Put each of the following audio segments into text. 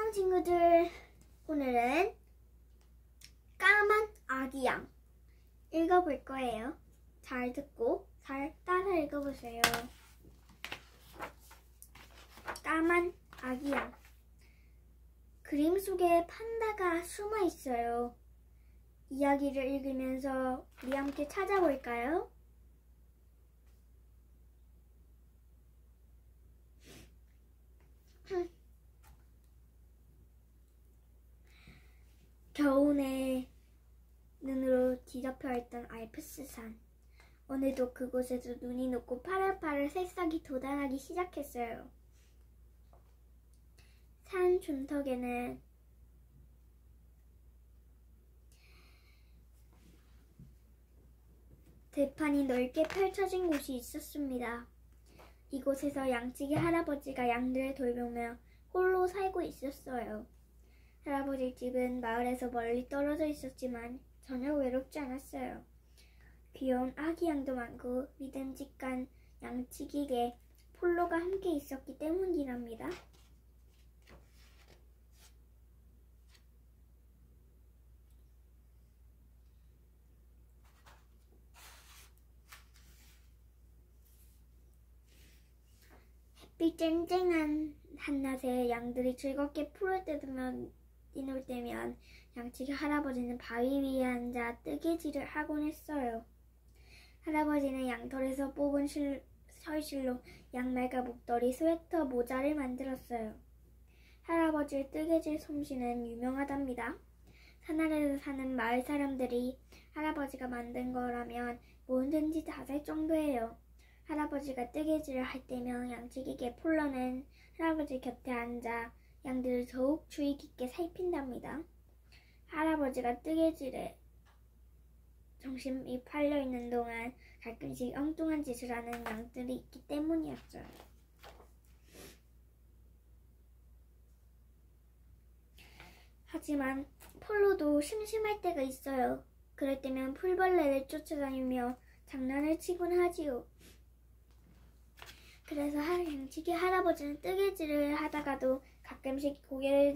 안녕 친구들. 오늘은 까만 아기 양 읽어볼 거예요. 잘 듣고 잘 따라 읽어보세요. 까만 아기 양. 그림 속에 판다가 숨어 있어요. 이야기를 읽으면서 우리 함께 찾아볼까요? 겨우내 눈으로 뒤덮여 있던 알프스산. 오늘도 그곳에서 눈이 녹고 파릇파릇 새싹이 돋아나기 시작했어요. 산 중턱에는 들판이 넓게 펼쳐진 곳이 있었습니다. 이곳에서 양치기 할아버지가 양들을 돌보며 홀로 살고 있었어요. 할아버지 집은 마을에서 멀리 떨어져 있었지만 전혀 외롭지 않았어요. 귀여운 아기 양도 많고 믿음직한 양치기개 폴로가 함께 있었기 때문이랍니다. 햇빛 쨍쨍한 한낮에 양들이 즐겁게 풀을 뜯으며 뛰놀 때면 양치기 할아버지는 바위 위에 앉아 뜨개질을 하곤 했어요. 할아버지는 양털에서 뽑은 설실로 양말과 목도리, 스웨터, 모자를 만들었어요. 할아버지의 뜨개질 솜씨는 유명하답니다. 산 아래에서 사는 마을 사람들이 할아버지가 만든 거라면 뭐든지 다 살 정도예요. 할아버지가 뜨개질을 할 때면 양치기개 폴로는 할아버지 곁에 앉아 양들을 더욱 주의 깊게 살핀답니다. 할아버지가 뜨개질에 정신이 팔려 있는 동안 가끔씩 엉뚱한 짓을 하는 양들이 있기 때문이었어요. 하지만 폴로도 심심할 때가 있어요. 그럴 때면 풀벌레를 쫓아다니며 장난을 치곤 하지요. 그래서 양치기 할아버지는 뜨개질을 하다가도 가끔씩 고개를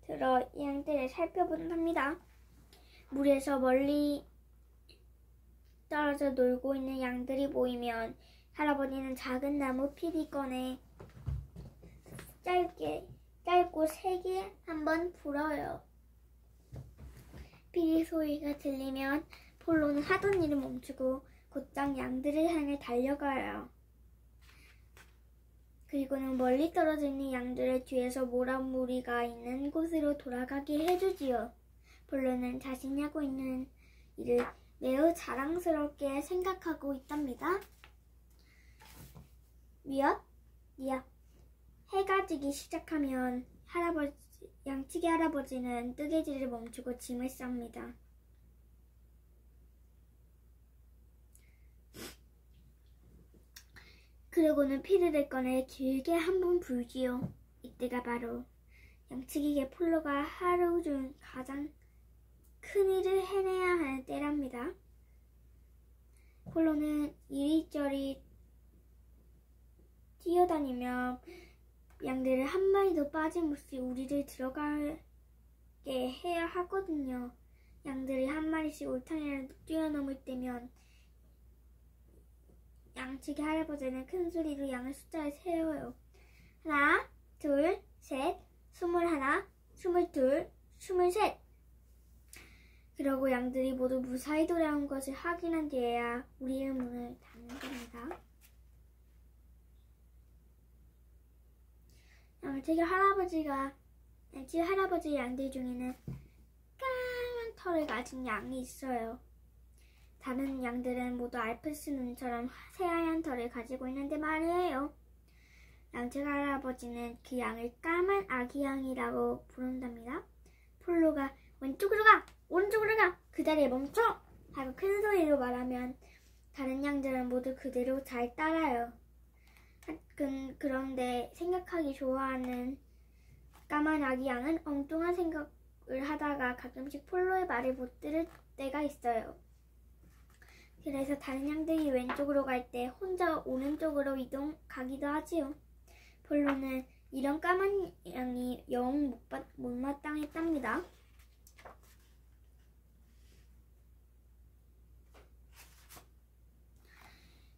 들어 양들을 살펴본답니다. 물에서 멀리 떨어져 놀고 있는 양들이 보이면 할아버지는 작은 나무 피리 꺼내 짧고 세게 한번 불어요. 피리 소리가 들리면 폴로는 하던 일을 멈추고 곧장 양들을 향해 달려가요. 그리고는 멀리 떨어져 있는 양들을 뒤에서 모란무리가 있는 곳으로 돌아가게 해주지요. 폴로는 자신이 하고 있는 일을 매우 자랑스럽게 생각하고 있답니다. 해가 지기 시작하면 양치기 할아버지는 뜨개질을 멈추고 짐을 쌉니다. 그러고는 피리를 꺼내 길게 한 번 불지요. 이때가 바로 양치기개 폴로가 하루 중 가장 큰 일을 해내야 하는 때랍니다. 폴로는 이리저리 뛰어다니며 양들을 한 마리도 빠짐없이 우리를 들어가게 해야 하거든요. 양들이 한 마리씩 울타리를 뛰어넘을 때면 양치기 할아버지는 큰 소리로 양의 숫자를 세어요. 1, 2, 3, 21, 22, 23. 그러고 양들이 모두 무사히 돌아온 것을 확인한 뒤에야 우리의 문을 닫는 겁니다. 양치기 할아버지 양들 중에는 까만 털을 가진 양이 있어요. 다른 양들은 모두 알프스 눈처럼 새하얀 털을 가지고 있는데 말이에요. 양치기 할아버지는 그 양을 까만 아기 양이라고 부른답니다. 폴로가 왼쪽으로 가! 오른쪽으로 가! 그 자리에 멈춰! 하고 큰 소리로 말하면 다른 양들은 모두 그대로 잘 따라요. 그런데 생각하기 좋아하는 까만 아기 양은 엉뚱한 생각을 하다가 가끔씩 폴로의 말을 못 들을 때가 있어요. 그래서 다른 양들이 왼쪽으로 갈 때 혼자 오른쪽으로 가기도 하지요. 폴로는 이런 까만 양이 영 못마땅했답니다.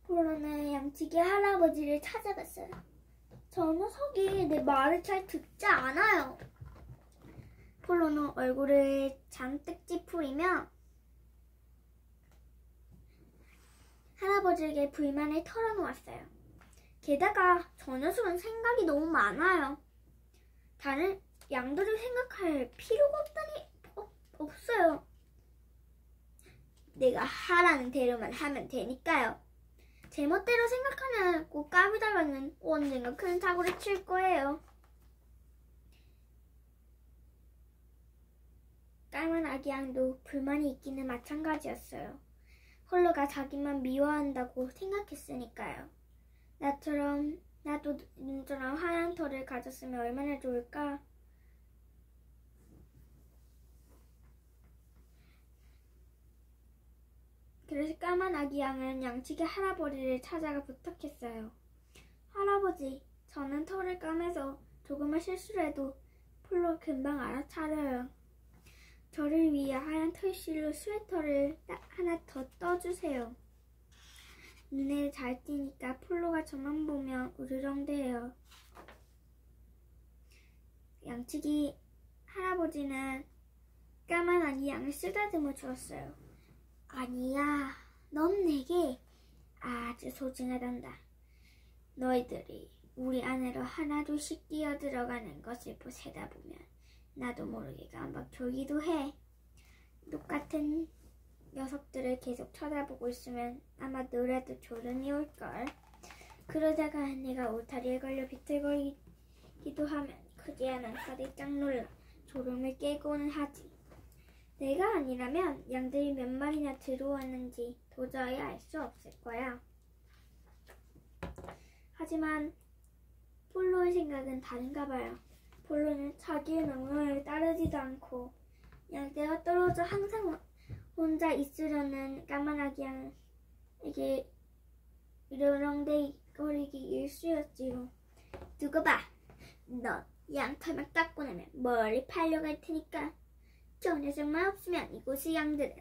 폴로는 양치기 할아버지를 찾아갔어요. 저 녀석이 내 말을 잘 듣지 않아요. 폴로는 얼굴을 잔뜩 찌푸리며 할아버지에게 불만을 털어놓았어요. 게다가 저 녀석은 생각이 너무 많아요. 다른 양들을 생각할 필요가 없어요. 내가 하라는 대로만 하면 되니까요. 제멋대로 생각하는 까불다가는 언젠가 큰 사고를 칠 거예요. 까만 아기 양도 불만이 있기는 마찬가지였어요. 폴로가 자기만 미워한다고 생각했으니까요. 나도 눈처럼 하얀 털을 가졌으면 얼마나 좋을까? 그래서 까만 아기 양은 양치기 할아버지를 찾아가 부탁했어요. 할아버지, 저는 털을 까매서 조금만 실수를 해도 폴로 금방 알아차려요. 저를 위해 하얀 털실로 스웨터를 하나 더 떠주세요. 눈에 잘 띄니까 폴로가 저만 보면 우르렁대요. 양치기 할아버지는 까만 아기 양을 쓰다듬어 주었어요. 아니야, 넌 내게 아주 소중하단다. 너희들이 우리 안으로 하나둘씩 뛰어들어가는 것을 보세다 보면 나도 모르게 깜빡 졸기도 해. 똑같은 녀석들을 계속 쳐다보고 있으면 아마 너라도 졸음이 올걸. 그러다가 내가 울타리에 걸려 비틀거리기도 하면 그제야 난 가득 놀라 졸음을 깨고는 하지. 내가 아니라면 양들이 몇 마리나 들어왔는지 도저히 알 수 없을 거야. 하지만 폴로의 생각은 다른가 봐요. 폴로는 자기의 명령을 따르지도 않고 양떼가 떨어져 항상 혼자 있으려는 까만 아기 양에게 으르렁대거리기 일쑤였지요. 두고 봐. 너 양털만 깎고 나면 멀리 팔려갈 테니까. 저 녀석만 없으면 이곳의 양들은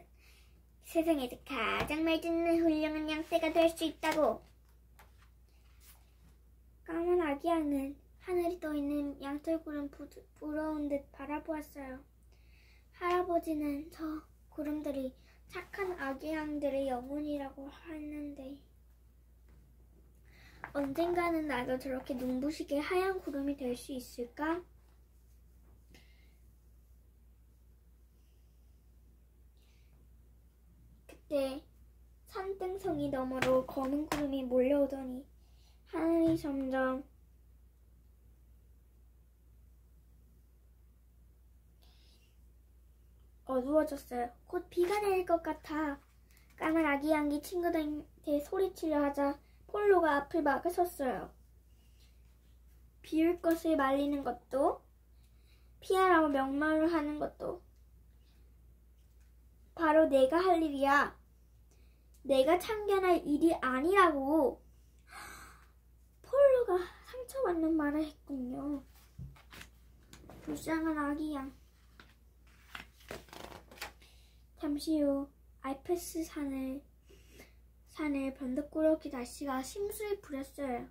세상에서 가장 말 듣는 훌륭한 양떼가 될 수 있다고. 까만 아기 양은 하늘이 떠있는 양털구름 부러운 듯 바라보았어요. 할아버지는 저 구름들이 착한 아기 양들의 영혼이라고 했는데 언젠가는 나도 저렇게 눈부시게 하얀 구름이 될 수 있을까? 그때 산등성이 너머로 검은 구름이 몰려오더니 하늘이 점점 어두워졌어요. 곧 비가 내릴 것 같아. 까만 아기 양이 친구들한테 소리치려 하자 폴로가 앞을 막아섰어요. 비올 것을 말리는 것도 피하라고 명령을 하는 것도 바로 내가 할 일이야. 내가 참견할 일이 아니라고. 폴로가 상처받는 말을 했군요. 불쌍한 아기 양. 잠시 후 알프스 산을 번득꾸러기 날씨가 심수에 부렸어요.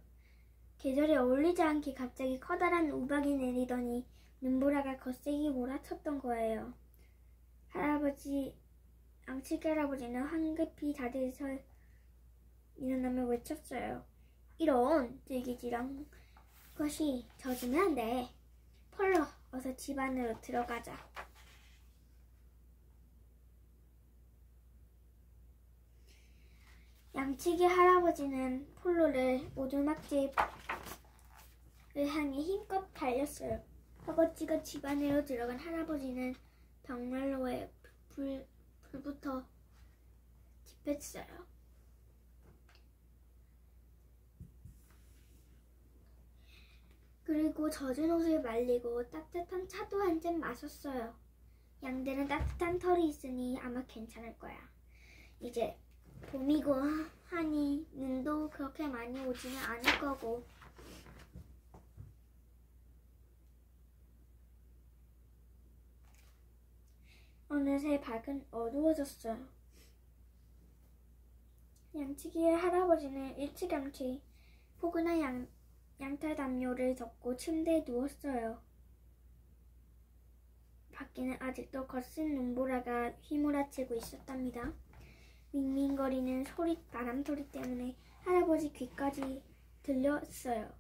계절에 어울리지 않게 갑자기 커다란 우박이 내리더니 눈보라가 거세게 몰아쳤던 거예요. 양치기 할아버지는 황급히 자리에서 일어나며 외쳤어요. 이런 들기지랑 것이 젖으면 안 돼. 폴로, 어서 집 안으로 들어가자. 양치기 할아버지는 폴로를 오두막집을 향해 힘껏 달렸어요. 허겁지겁 집 안으로 들어간 할아버지는 벽난로에 불부터 지폈어요. 그리고 젖은 옷을 말리고 따뜻한 차도 한 잔 마셨어요. 양들은 따뜻한 털이 있으니 아마 괜찮을 거야. 이제 봄이고 하니 눈도 그렇게 많이 오지는 않을 거고. 어느새 밖은 어두워졌어요. 양치기의 할아버지는 일찌감치 포근한 양털 담요를 덮고 침대에 누웠어요. 밖에는 아직도 거센 눈보라가 휘몰아치고 있었답니다. 윙윙거리는 바람소리 때문에 할아버지 귀까지 들렸어요.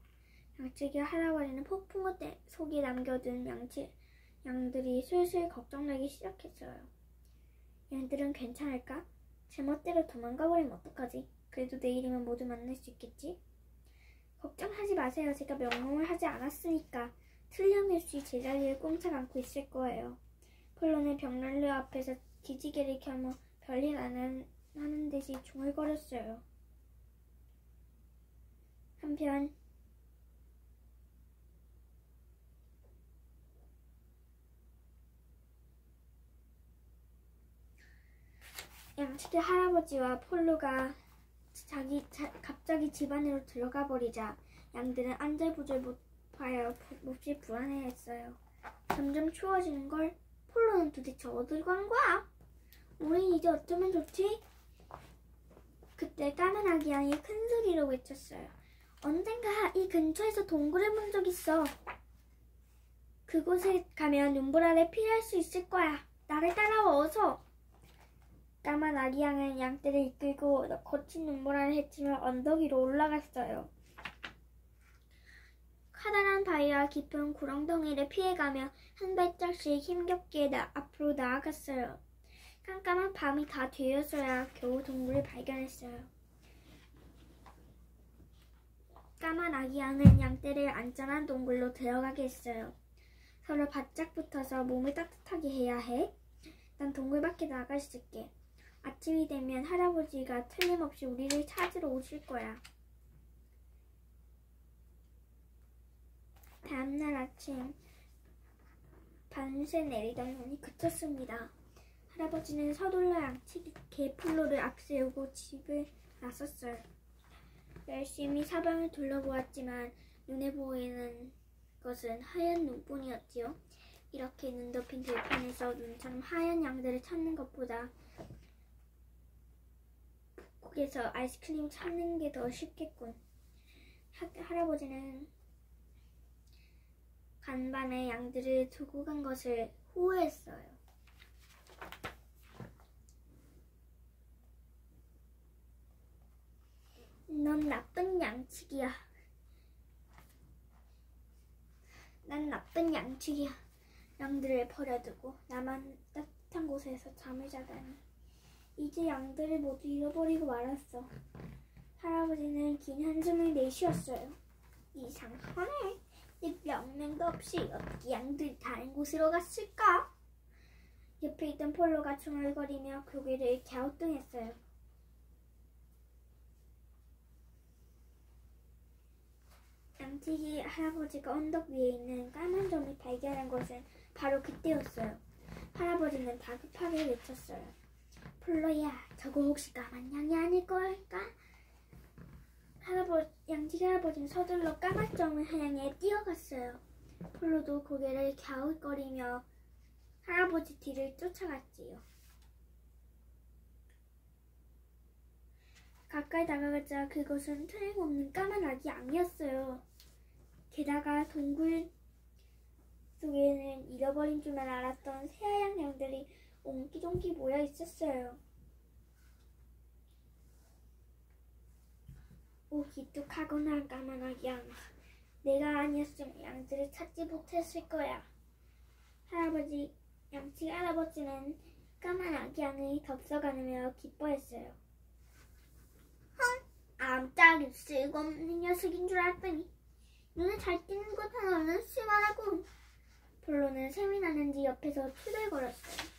양치기 할아버지는 폭풍 속에 남겨둔 양들이 슬슬 걱정되기 시작했어요. 양들은 괜찮을까? 제멋대로 도망가버리면 어떡하지? 그래도 내일이면 모두 만날 수 있겠지? 걱정하지 마세요. 제가 명령을 하지 않았으니까 틀림없이 제자리에 꼼짝 않고 있을 거예요. 폴로는 벽난로 앞에서 기지개를 켜며 별일 안 하는 듯이 중얼거렸어요. 한편 양치기 할아버지와 폴로가 갑자기 집 안으로 들어가 버리자 양들은 안절부절 못하여 몹시 불안해했어요. 점점 추워지는 걸. 폴로는 도대체 어딜 간 거야? 우린 이제 어쩌면 좋지? 그때 까만 아기 양이 큰 소리로 외쳤어요. 언젠가 이 근처에서 동굴을 본 적 있어. 그곳에 가면 눈보라를 피할 수 있을 거야. 나를 따라와 어서. 까만 아기 양은 양떼를 이끌고 거친 눈보라를 헤치며 언덕 위로 올라갔어요. 커다란 바위와 깊은 구렁텅이를 피해가며 한 발짝씩 힘겹게 앞으로 나아갔어요. 깜깜한 밤이 다 되어서야 겨우 동굴을 발견했어요. 까만 아기 양은 양떼를 안전한 동굴로 들어가게 했어요. 서로 바짝 붙어서 몸을 따뜻하게 해야 해. 난 동굴 밖에 나가 있을게. 아침이 되면 할아버지가 틀림없이 우리를 찾으러 오실 거야. 다음날 아침 밤새 내리던 눈이 그쳤습니다. 할아버지는 서둘러 양치기 폴로를 앞세우고 집을 나섰어요. 열심히 사방을 둘러보았지만 눈에 보이는 것은 하얀 눈뿐이었지요. 이렇게 눈 덮인 들판에서 눈처럼 하얀 양들을 찾는 것보다 북극에서 아이스크림 찾는 게 더 쉽겠군. 할아버지는 간밤에 양들을 두고 간 것을 후회했어요. 넌 나쁜 양치기야. 난 나쁜 양치기야. 양들을 버려두고 나만 따뜻한 곳에서 잠을 자다니. 이제 양들을 모두 잃어버리고 말았어. 할아버지는 긴 한숨을 내쉬었어요. 이상하네. 내 명령도 없이 어떻게 양들이 다른 곳으로 갔을까? 옆에 있던 폴로가 중얼거리며 고개를 갸우뚱했어요. 양치기 할아버지가 언덕 위에 있는 까만 점을 발견한 것은 바로 그때였어요. 할아버지는 다급하게 외쳤어요. 폴로야, 저거 혹시 까만 양이 아닐 걸까? 양치기 할아버지는 서둘러 까만 점을 향해 뛰어갔어요. 폴로도 고개를 갸웃거리며 할아버지 뒤를 쫓아갔지요. 가까이 다가가자 그것은 틀림없는 까만 아기 양이었어요. 게다가 동굴 속에는 잃어버린 줄만 알았던 새하얀 양들이 옹기종기 모여 있었어요. 오, 기특하구나 까만 아기 양. 내가 아니었으면 양들을 찾지 못했을 거야. 양치기 할아버지는 까만 아기 양을 덥석안으며 기뻐했어요. 아무짝에 쓸모없는 녀석인 줄 알았더니 눈에 잘 띄는 것 하나는 쓸만하군. 폴로는 셈이 나는지 옆에서 투덜거렸어요.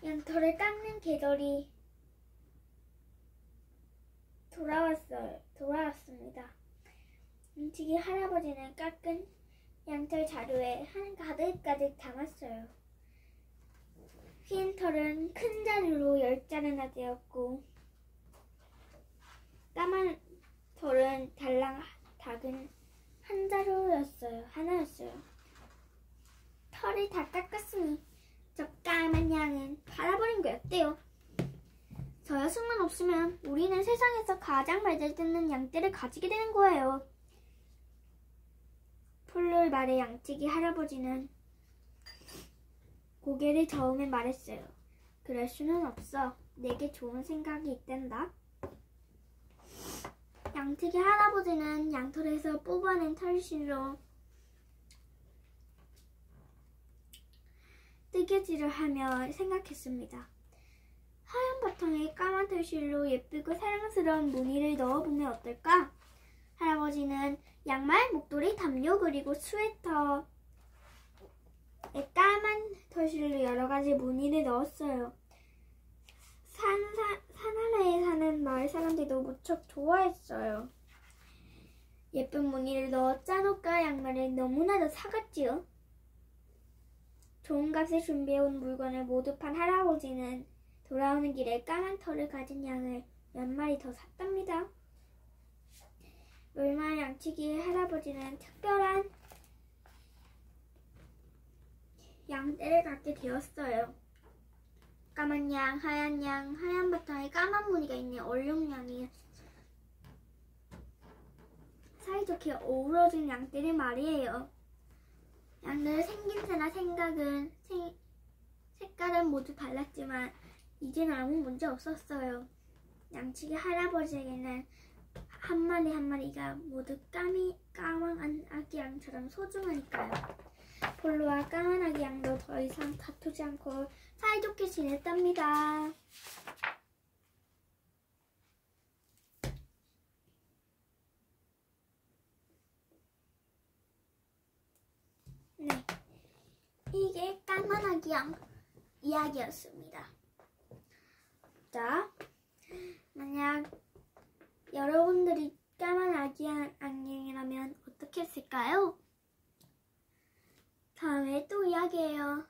양털을 깎는 계절이 돌아왔습니다. 양치기 할아버지는 깎은 양털 자루에 한 가득가득 담았어요. 흰 털은 큰 자루로 10자루나 되었고 까만 털은 달랑 닭은 하나였어요. 털을 다 깎았으니 저 까만 양은 팔아버린 게 어때요? 저 녀석만 없으면 우리는 세상에서 가장 말 듣는 양떼를 가지게 되는 거예요. 폴로의 말에 양치기 할아버지는 고개를 저으며 말했어요. 그럴 수는 없어. 내게 좋은 생각이 있단다. 양치기 할아버지는 양털에서 뽑아낸 털실로 뜨개질을 하며 생각했습니다. 하얀 바탕에 까만 털실로 예쁘고 사랑스러운 무늬를 넣어보면 어떨까? 할아버지는 양말, 목도리, 담요 그리고 스웨터에 까만 털실로 여러 가지 무늬를 넣었어요. 산 아래에 사는 마을 사람들도 무척 좋아했어요. 예쁜 무늬를 넣어 짠 옷과 양말을 너무나도 사갔지요. 좋은 값에 준비해온 물건을 모두 판 할아버지는 돌아오는 길에 까만 털을 가진 양을 몇 마리 더 샀답니다. 얼마 양치기 할아버지는 특별한 양떼를 갖게 되었어요. 까만 양, 하얀 바탕에 까만 무늬가 있는 얼룩양이 사이좋게 어우러진 양떼를 말이에요. 양들의 생김새나 색깔은 모두 달랐지만 이젠 아무 문제 없었어요. 양치기 할아버지에게는 한 마리가 모두 까만 아기 양처럼 소중하니까요. 폴로와 까만 아기 양도 더 이상 다투지 않고 사이좋게 지냈답니다. 네, 이게 까만 아기 양 이야기였습니다. 자, 만약 여러분들이 까만 아기 양이라면 어떻게 했을까요? 다음에 또 이야기해요.